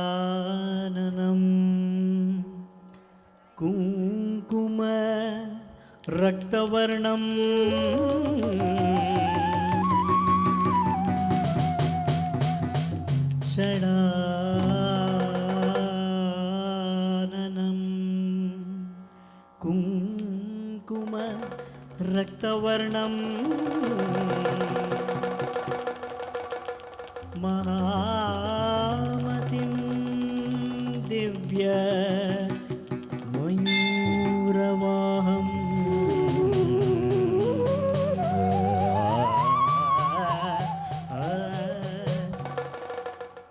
षडाननं कुङ्कुम रक्तवर्णं षडाननं कुङ्कुम रक्तवर्णं महामतिं दिव्य मयूरवाहं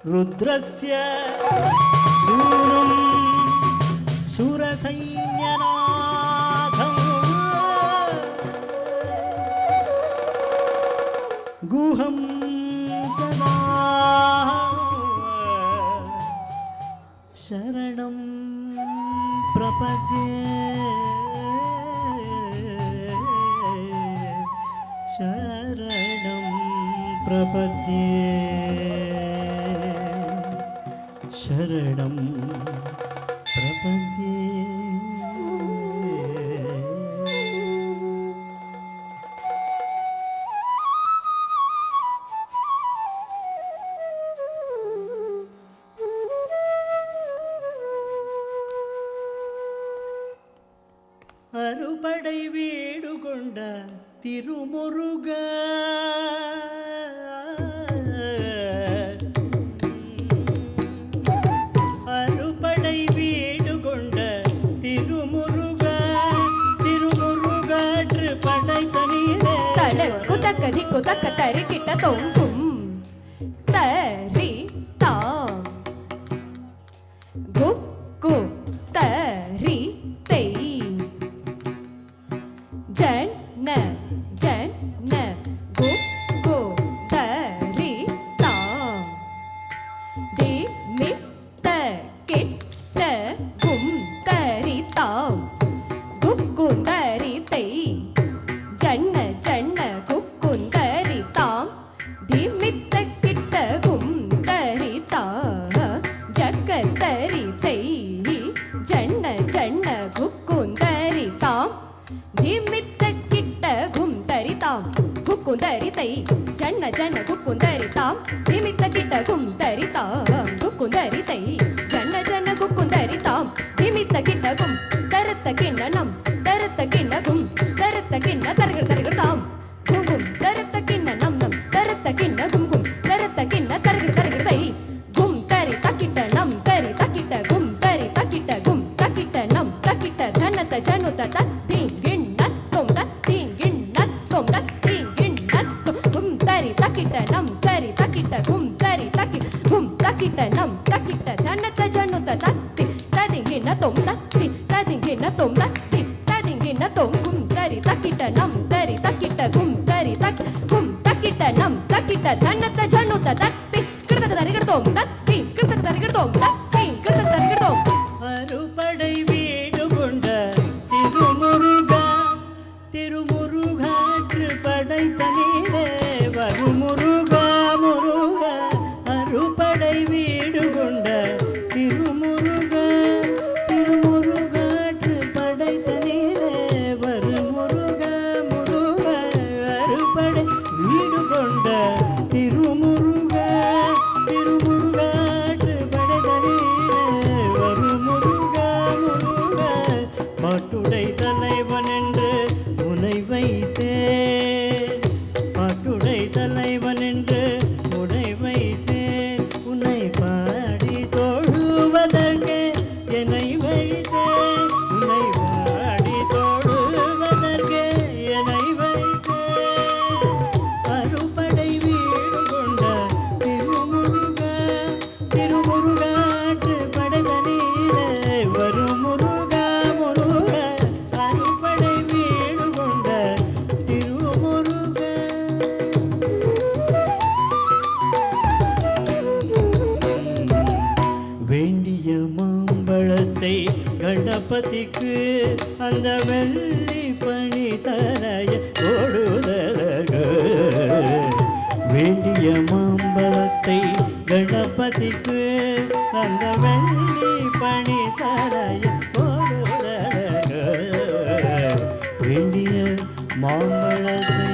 रुद्रस्य सूरं सुरसैन्यनाथं गुहं सदा शरणं प्रपद्ये शरणं प्रपद्ये शरणं प्रपद्ये. அறுபடை வீடு கொண்ட திருமுருக அறுபடை வீடு கொண்ட திருமுருக திருமுருகாற்று படைத்த நீரே தளக்கு தக்க திக்கு தக்க தரு கிட்ட தொங்கும் தரி தாம் குக்கு தரி தெய் ஜன்ன ஜன்ன குக்கு தரி தாம் தி மித்த கிட்ட கும் தரி தாம் குக்கு தரி தெய் ஜன்ன ஜன்ன குக்குந்தரி தாம் திமித்த கிட்ட குந்தரி தாம் ஜக்கந்தரி தெய் ஜன்ன ஜன்ன குக்குந்தரி தாம் திமித்த கிட்ட குந்தரி தாம் குக்குந்தரி தெய் ஜன்ன ஜன்ன குக்குந்தரி தாம் திமித்த கிட்ட குந்தரி தாம் குக்குந்தரி தெய் ஜன்ன ஜன்ன குக்குந்தரி தாம் திமித்த கிட்ட கும் தருத்த கிண்ணனம் தருத்த கிண்ணகும் தருத்த கிண்ண தரகர் தரகர் தாம் குங்கும் தருத்த கிண்ண நம் நம் தருத்த கிண்ண குங்கும் தருத்த கிண்ண தரகர் தரகர் தை கும் தரி தக்கிட்ட நம் தரி தக்கிட்ட கும் தரி தக்கிட்ட கும் தக்கிட்ட நம் தக்கிட்ட தன்னத்த ஜனுத்த தத்திங்கிண் நத்தோம் தத்திங்கிண் நத்தோம் தத்திங்கிண் நத்தோம் கும் தரி தக்கிட்ட நம் தரி தக்கிட்ட கும் தரி தக்கி கும் தக்கிட்ட நம் தக்கிட்ட தன்னத்த ஜனுத்த தத்தி ததிங்கிண் நத்தோம் தத்தி ததிங்கிண் நத்தோம் தத்தி ததிங்கிண் நத்தோம் கும் தரி தக்கிட்ட நம் தரி தக்கிட்ட கும் தரி தக் கும் தக்கிட்ட நம் தக்கிட்ட தன்னத்த ஜனுத்த தத்தி கிடதக தரிகடதோம் தத்தி கிடதக தரிகடதோம் தத்தி கிடதக தரிகடதோம் அறுபடை வீடு கொண்ட திருமுருகா திருமுருகாற்று படைத்த நீரே வருமுருகா முருகா அறுபடை வீடு கொண்ட திருமுருகா திருமுருகாற்று படைத்த நீரே வருமுருகா முருகா அறுபடை வீடு கொண்ட திருமுருகா திருமுருகாற்று படைத்த நீரே வருமுருகா முருகா பாட்டுடை தலைவன் என்று உனை வைத்தேன் பாட்டுடை தலைவன் என்று உனை வைத்தேன் உன்னை பாடி தொழுவதற்கு என்னை வைத்தேன் உன்னை பாடி தொழுவதற்கு என்னை வைத்தேன் அறுபடை வீடு கொண்ட திருமுருகா திருமுருகாற்று படைத்த நீரே வருமுருகா முருகா அறுபடை வீடு கொண்ட திருமுருகா. வேண்டிய மாம்பழத்தை கணபதிக்கு அந்த வெள்ளி பணி தரைய கொடுதற்கு வேண்டிய மாம்பழத்தை கணபதிக்கு அந்த வெள்ளி பணி தரைய வேண்டிய மாம்பழத்தை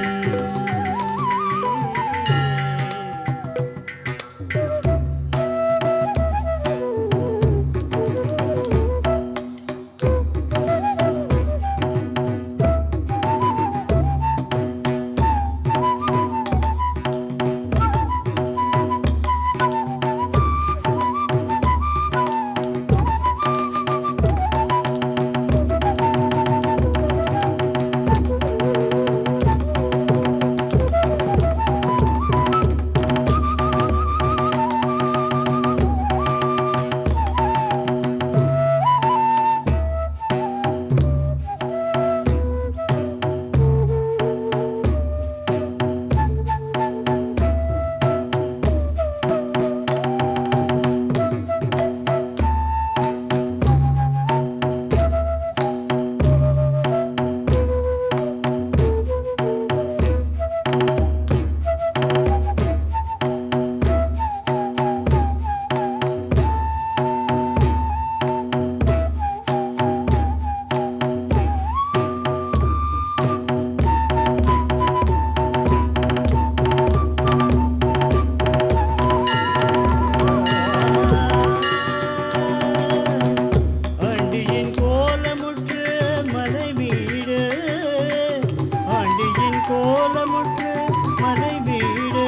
கோலமுற்று மலை வீடு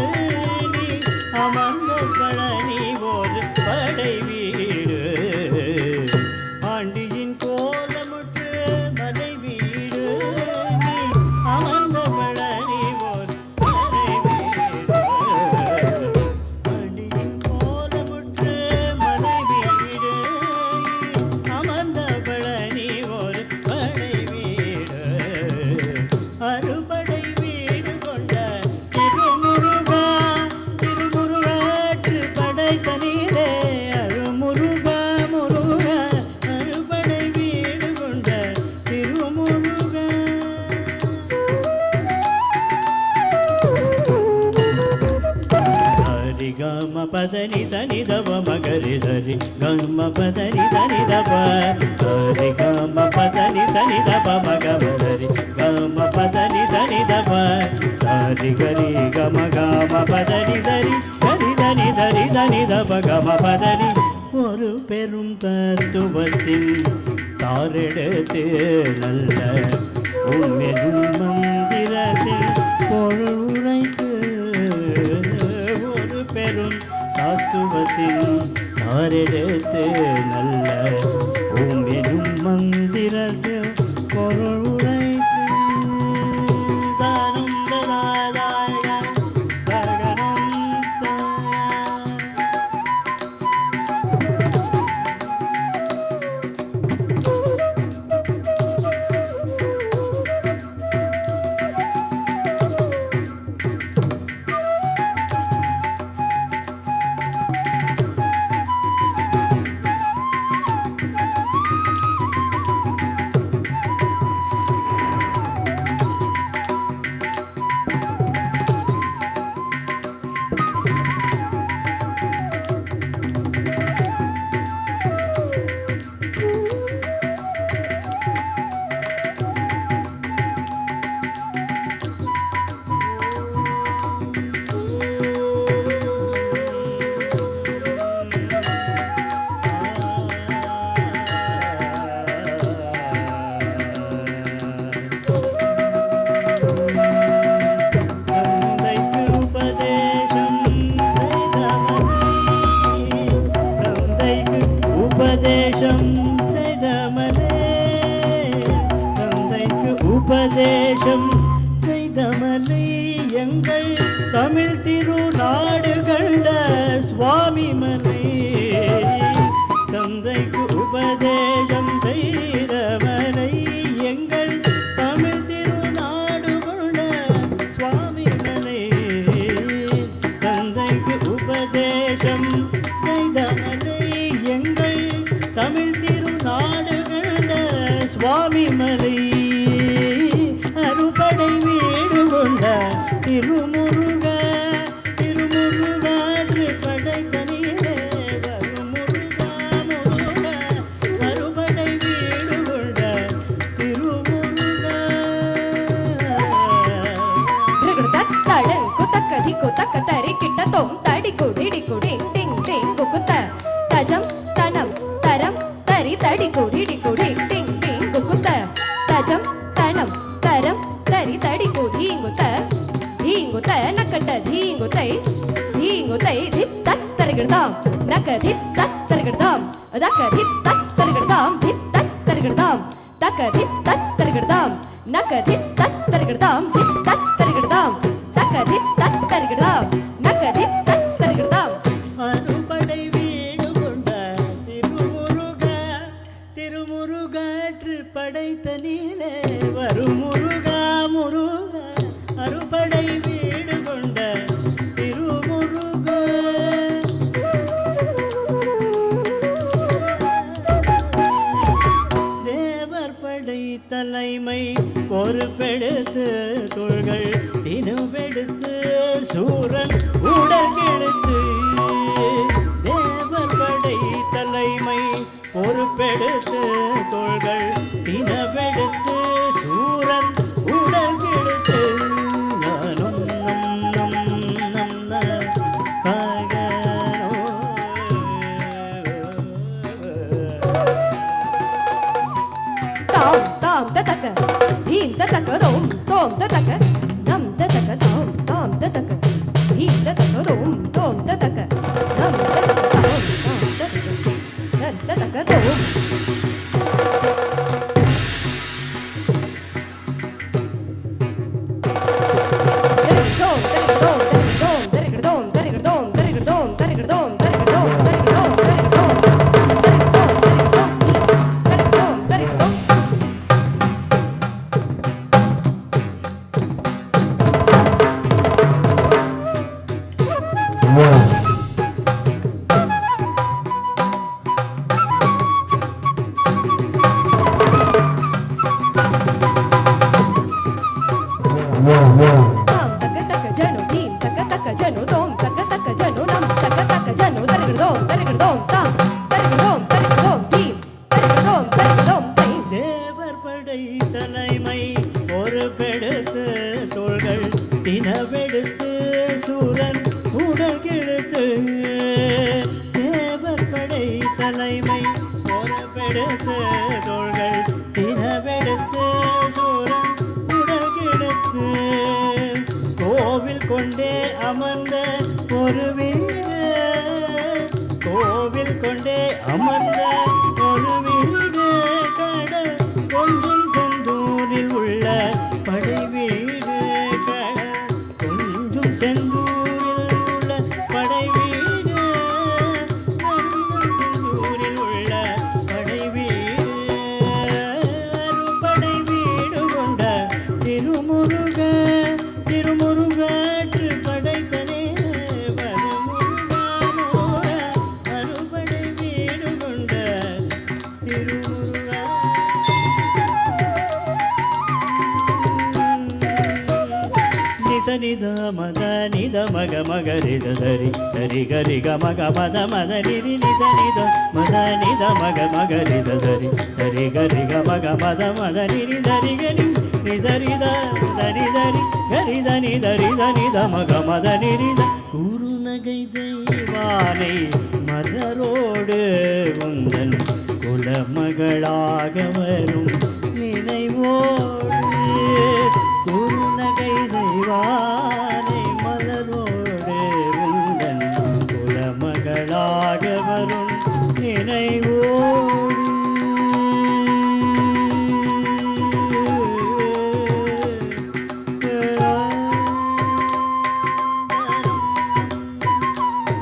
நீ அமர்ந்த பழனி ஒரு படை வீடு ஆண்டியின் கோலமுற்று மலை வீடு நீ அமர்ந்த பழனி ஒரு படை வீடு ஆண்டியின் கோலமுற்று மலை வீடு அமர்ந்த பழனி ஒரு படை வீடு அறுபடை గమ పదని సని దవ మగరి సరి గమ పదని సని దవ సరి గమ పదని సని దవ మగరి గమ పదని సని దవ సరి గరి గమ గమ పదని సరి గరి సని ధరి సని దవ గమ పదని ஒரு பெரும் தத்துவத்தின் சாரெடுத்து நல்ல உண்மையும் மந்திரத்தில் பொருள் உரைத்து பெரும் தத்துவத்தின் சாரெடுத்து நல்ல ஓமெனும் மந்திரத்தில் பொருள் உரைத்து தானம் தராதாய கரணம் தாயா உபதேசம் செய்தமலை எங்கள் தமிழ் திருநாடுகண்ட சுவாமி மலை தந்தைக்கு உபதேசம் செய்தமலை எங்கள் தமிழ் திருநாடுகண்ட சுவாமி மலை தந்தைக்கு உபதேசம் செய்தமலை எங்கள் தமிழ் திருநாடுகண்ட சுவாமி மலை அறுபடை வீடு கொண்ட திருமுருக திருமுருகாற்று படைத்த குடிடிக்கு டிங் டிங் டிங் குக்குத்த தஜம் தனம் தரம் தரி தடி குடிடிக்கு டிங் டிங் டிங் குக்குத்த தஜம் தனம் தரம் தரி தடி குதீங்குத்த தீங்குத்த நக்கட்ட தீங்குத்தை தீங்குத்தை தித்தத் தருகிடுதாம் நக்க தித்தத் தருகிடுதாம் தக்க தித்தத் தருகிடுதாம் தித்தத் தருகிடுதாம் தக்க தித்தத் தருகிடுதாம் நக்க தித்தத் தருகிடுதாம் தித்தத் தருகிடுதாம் தக்க தித்தத் தருகிடுதாம் நக்க தித்தத் தருகிடுதாம் அறுபடை வீடு கொண்ட திருமுருகா திருமுருகாற்று படைத்த நீலே வரும் முருகா முருகா அறுபடை வீடு கொண்ட திருமுருகா தேவர் படை தலைமை பொறுப்பெடுத்து தொழ்கள் தினுவெடுத்து சூரன் உடகெடுத்து தேவர் படை தலைமை பொறுப்பெடுத்து தொழ்கள் தினவெடுத்து சூரன் உடகெடுத்து நானும் நம் நம் நம் தாகனோ தாம் தாம் ததக தீம் ததக தோம் தோம் ததக நம் ததக தாம் தாம் ததக தீம் ததக தோம் தோம் ததக நம் ததக தாம் தாம் ததக நம் ததக தோம் தேவர் படை தலைமை பொறுப்பெடுத்து தோள்கள் தினவெடுத்து சூரன் உடகெடுத்து தேவர் படை தலைமை பொறுப்பெடுத்து தோள்கள் தினவெடுத்து சூரன் உடகெடுத்து கோவில் கொண்டே அமர்ந்த ஒரு வீடு கோவில் கொண்டே அமர்ந்த ஒரு வீடு கடல் கொஞ்சம் செந்தூரில் உள்ள படை வீடு கடல் கொஞ்சம் செந்தூரில் உள்ள படை வீடு கொஞ்சம் செந்தூரில் உள்ள படை வீடு அறுபடை வீடு கொண்ட திருமுருக திருமுருகாற்று படைத்தனே வருமுருகா அறுபடை வீடு கொண்ட திருமுருகா நிசனித மத நித மக மக ரித சரி சரி கரி க மக மத மத நிதி நிசனித மத நித மக மக ரித சரி சரி கரி க மக மத மத நிதி சரி கரி நிசரித சரி சரி கரி சனி தரி சனித மக மத நிரித குருநகை தெய்வானை மலரோடு உந்தன் குலமகளாக வரும் நினைவோடு குருநகை தெய்வானை மலரோடு உந்தன் குலமகளாக வரும் நினைவோடு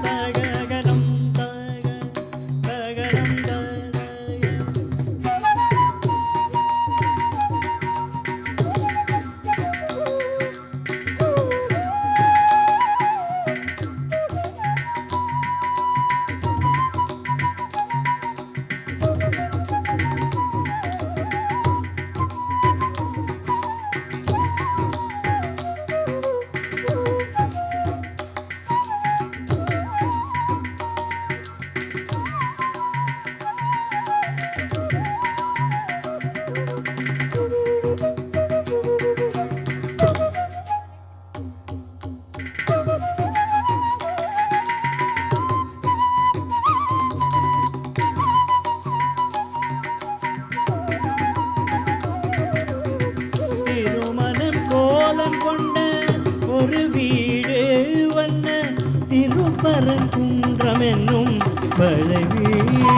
தகனம் தகனம் தகனம் திருப்பரங்குன்றம் என்னும் பழவீடு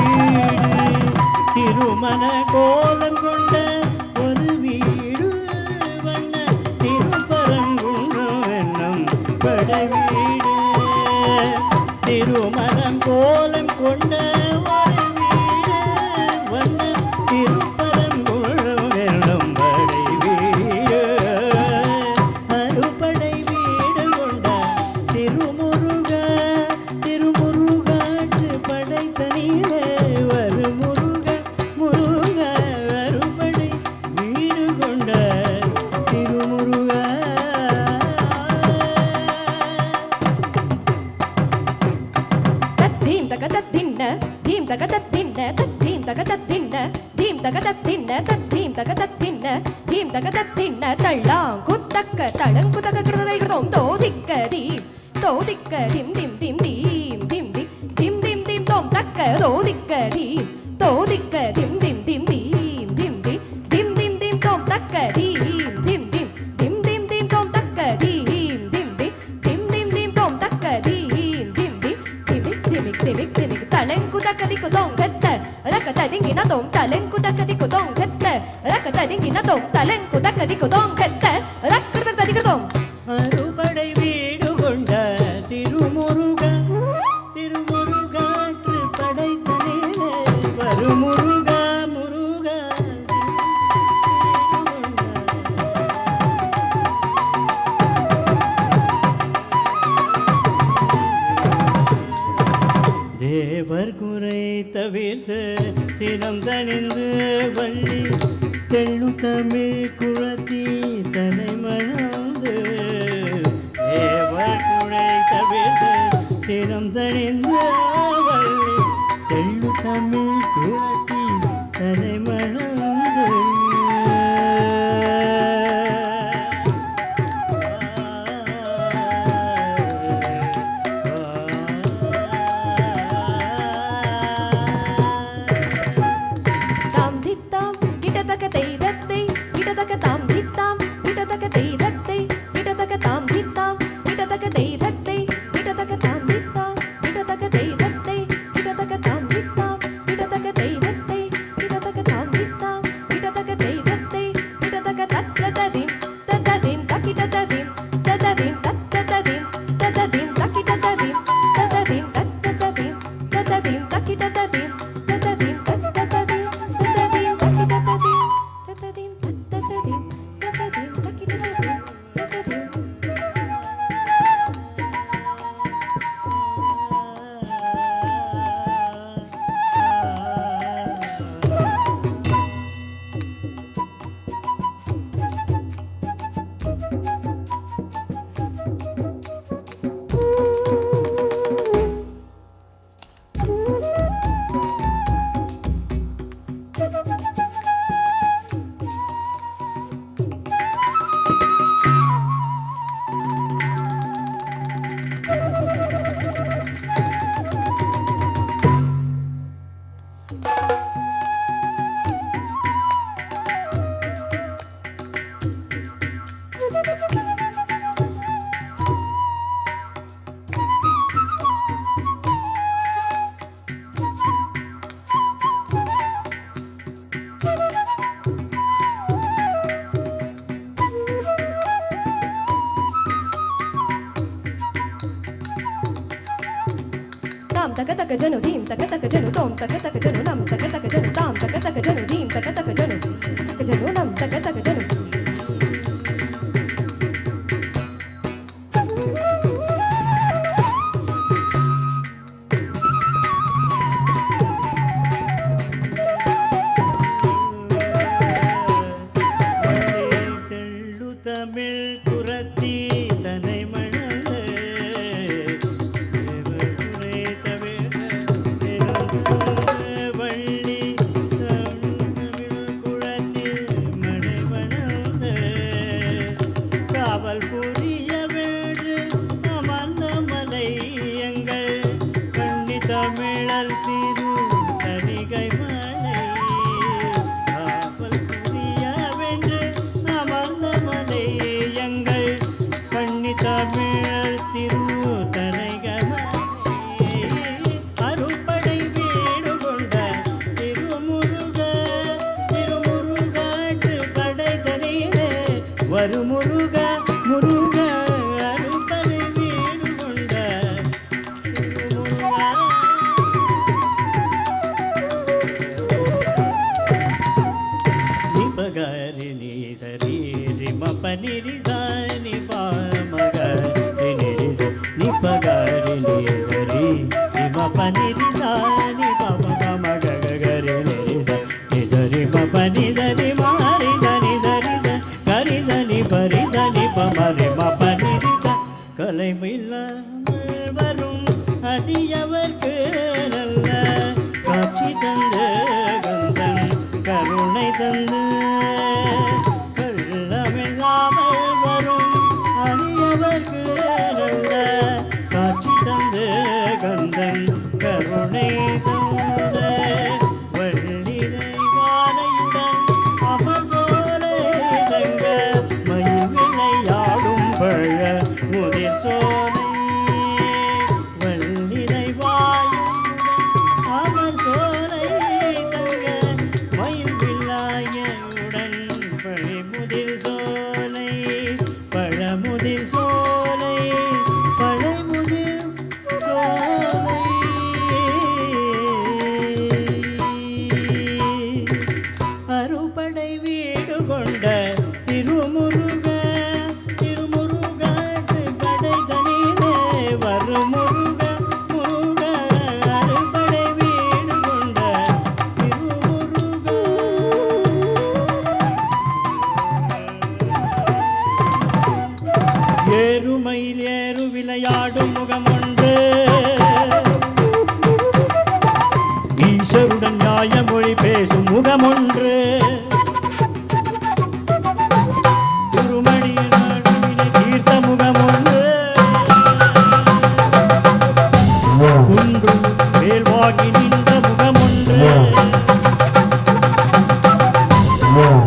திருமண கோலம் கொண்ட ஒரு வீடு வண்ண திருப்பரங்குன்றம் என்னும் பழவீடு திருமணம் கோலம் கொண்ட ஒரு வீடு வண்ண திருப்பரங்குன்றம் என்னும் பழவீடு அறுபடை வீடு கொண்ட திருமுருகா திருமுருகாற்று படைத்த நீரே வரு முருகா முருகா அறுபடை வீடு கொண்ட திருமுருகா தத்தீம் தக தத்தின்ன தீம் தக தத்தின்ன தத்தீம் தக தத்தின்ன தீம் தக தத்தின்ன தத்தீம் தக தத்தின்ன தீம் தக தத்தின்ன தள்ளாங் குத்தக்க தளங்குதக கிருதை கிருதோம் தோதிக்க தீம் தோதிக்க திம் திம் திம் தீம் திம் திம் திம் திம் திம் தோம் தக்க தோதிக்க தீம் தோதிக்க திம் திம் திம் தீம் திம் திம் திம் திம் திம் தோம் தக்க தீம் திம் திம் திம் திம் திம் தோம் தக்க தீம் திம் திம் திம் திம் திம் தோம் தக்க தீம் திம் திம் திமிக் திமிக் திமிக் தலங்கு தக்கதிக்கு தோம் கத்த ரக்க ததிங்கி நதோம் தலங்கு தக்கதிக்கு தோம் கத்த ரக்க ததிங்கி நதோம் தலங்கு தக்கதிக்கு தோம் கத்த ரக்க ததிக்கு தோம் அறுபடை வீடு கொண்ட திருமுருகா திருமுருகாற்று படைத்த நீரே வரு முருகா முருகா தேவர் குறை தவிர்த்து சினம் தணிந்து வள்ளி தெள்ளு தமிழ் குழத்தி தலைமணந்து தேவர் குறை தவிர்த்து சினம் தணிந்து வள்ளி தெள்ளு தமிழ் குழத்தி தலைமணந்து தாம் தித்தாம் கிட்டத்தக்க தெய்தத்தை கிட்டத்தக்க தாம் தித்தாம் கிட்டத்தக்க தெய்தத்தை கிட்டத்தக்க தாம் தித்தாம் கிட்டத்தக்க தெய்தத்தை கிட்டத்தக்க தாம் தித்தாம் கிட்டத்தக்க தெய்தத்தை கிட்டத்தக்க தாம் தித்தாம் கிட்டத்தக்க தெய்தத்தை கிட்டத்தக்க தாம் தித்தாம் கிட்டத்தக்க தெய்தத்தை கிட்டத்தக்க தத்தததிம் தத்ததிம் தக்கிட்டததிம் தத்ததிம் தத்தததிம் தத்ததிம் தக்கிட்டததிம் தத்ததிம் தத்தததிம் தத்ததிம் தக்கிட்டததிம் தத்ததிம் தத்தததிம் தத்ததிம் தக்கிட்டததிம் தத்ததிம் தத்ததிம் தக்கிட்டததிம் தத்ததிம் tam taka taka janu dim taka taka janu tom taka taka janu nam taka taka janu tam taka taka janu dim taka taka janu taka janu nam taka taka janu தெள்ளு Tamil குரத்தி தனை மணந்து தேவர் குறை தவிர்த்து வள்ளி தமிழ் குழத்தி மனை மணந்து காவல் புரிய வேறு அமர்ந்த மலை எங்கள் கண்ணி தமிழர் திரு தணிகை மலை காவல் புரிய வென்று அமர்ந்த மலை எங்கள் கண்ணி தமிழர் திரு தணிகை மலை வரு முருக முருக அருப்பனை வீடு கொண்ட திருமுருகா. நிபகரி நீ சரி ரிம பனிரி சானி பாமகரி நிரி நிபகரி நீ சரி ரிம பனிரி சானி பாமகரி நிரி நிரி பனி சரி மாரி சனி சரி கரி சனி பரி சனி பமரி மபனிரி கலைமில்லாமல் வரும் அதியவர்க்கு நல்ல காட்சி தந்து கந்தன் கருணை தந்து கள்ளமில்லாமல் வரும் அடியவர்க்கு நல்ல காட்சி தந்து கந்தன் கருணை தந்து வள்ளிதை வாழையுடன் அமர் சோலை தங்க மயில் விளையாடும் பழ முதிர் சோலை வள்ளிதை வாழையுடன் அமர் சோலை தங்க மயில் விளையாயுடன் பழமுதிர் சோலை பழமுதிர் சோலை பழமுதிர் சோலை அறுபடை வீடு கொண்ட திருமுருக திருமுருக கடை தனிலே வரு முருக முருக அறுபடை வீடு கொண்ட திருமுருக. ஏறுமயில் ஏறு விளையாடும் முகம் ஒன்று ஈஸ்வருடன் நியாய மொழி பேசும் முகம் ஒன்று திருமணியின் நடுவிலே தீர்த்த முகம் ஒன்று குன்று வேல்வாகி நின்ற முகம் ஒன்று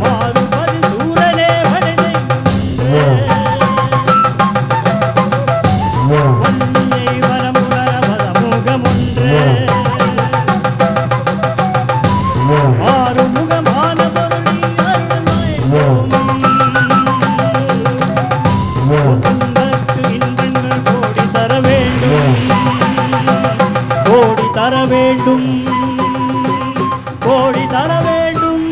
மாறுபது சூரனே வடதை வன்னியை வரமுற முகம் ஒன்று ஆறுமுகமான பொருளி அருள்மயக்கு இன்பங்கள் கோடி தர வேண்டும் கோடி தர வேண்டும் கோடி தர வேண்டும்.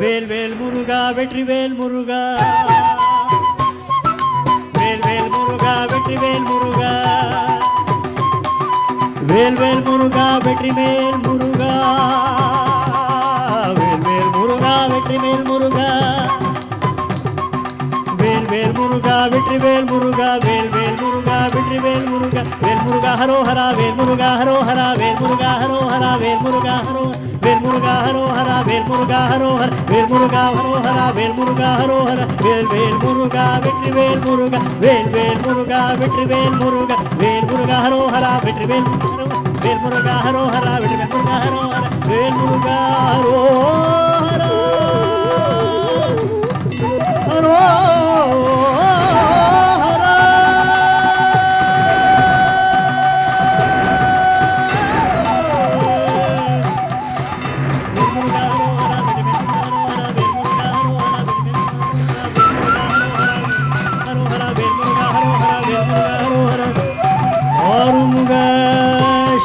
வேல் வேல் முருகா வெற்றி வேல் முருகா வேல் வேல் முருகா வெற்றி வேல் முருகா வேல் வேல் முருகா வெற்றி மேல் முருகா வேல் வேல் முருகா வெற்றி மேல் முருகா வேல் வேல் முருகா வெற்றி வேல் முருகா வேல் வேல் முருகா வெற்றி வேல் முருகா வேல் முருகா ஹரோ ஹரா வேல் முருகா ஹரோ ஹரா வேல் முருகா ஹரோ ஹரா வேல் முருகா ஹரோ வேல் முருகா ஹரோ ஹரா வேல் முருகா ஹரோ ஹர வேல் முருகா ஹரோ ஹரா வேல் முருகா ஹரோ ஹர வேல் வேல் முருகா வெற்றி வேல் முருகா வேல் வேல் முருகா வெற்றி வேல் முருகா வேல் முருகா ஹரோ ஹரா வெற்றி வேல் வேல் முருகா ஹரோ ஹரா வெற்றி வேல் முருகா ஹரோ ஹர வேல் முருகா ஹரோ ஹரா ஹரோ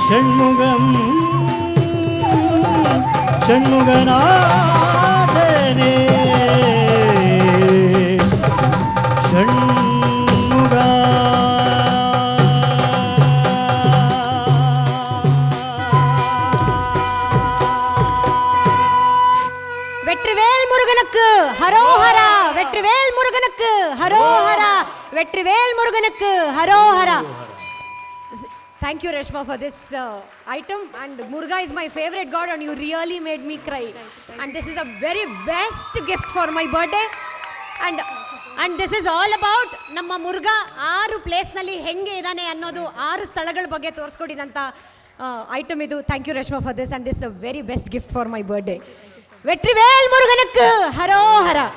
ஷண்முகம் ஷண்முகநாதனே ஷண்முகா வெற்றிவேல் முருகனுக்கு ஹரோஹரா வெற்றிவேல் முருகனுக்கு ஹரோஹரா வெற்றிவேல் முருகனுக்கு ஹரோஹரா. Thank you Reshma for this item, and Muruga is my favorite god and you really made me cry, and this is a very best gift for my birthday, and this is all about ನಮ್ಮ Murugha 6 place ನಲ್ಲಿ ಹೆಂಗೆ ಇದಾನೆ ಅನ್ನೋದು 6 ಸ್ಥಳಗಳ ಬಗ್ಗೆ ತೋರಿಸ್ಕೊಡಿದಂತ item ಇದು. Thank you Reshma for this, and this is a very best gift for my birthday. Vetrivel முருகனுக்கு ஹரோஹரா.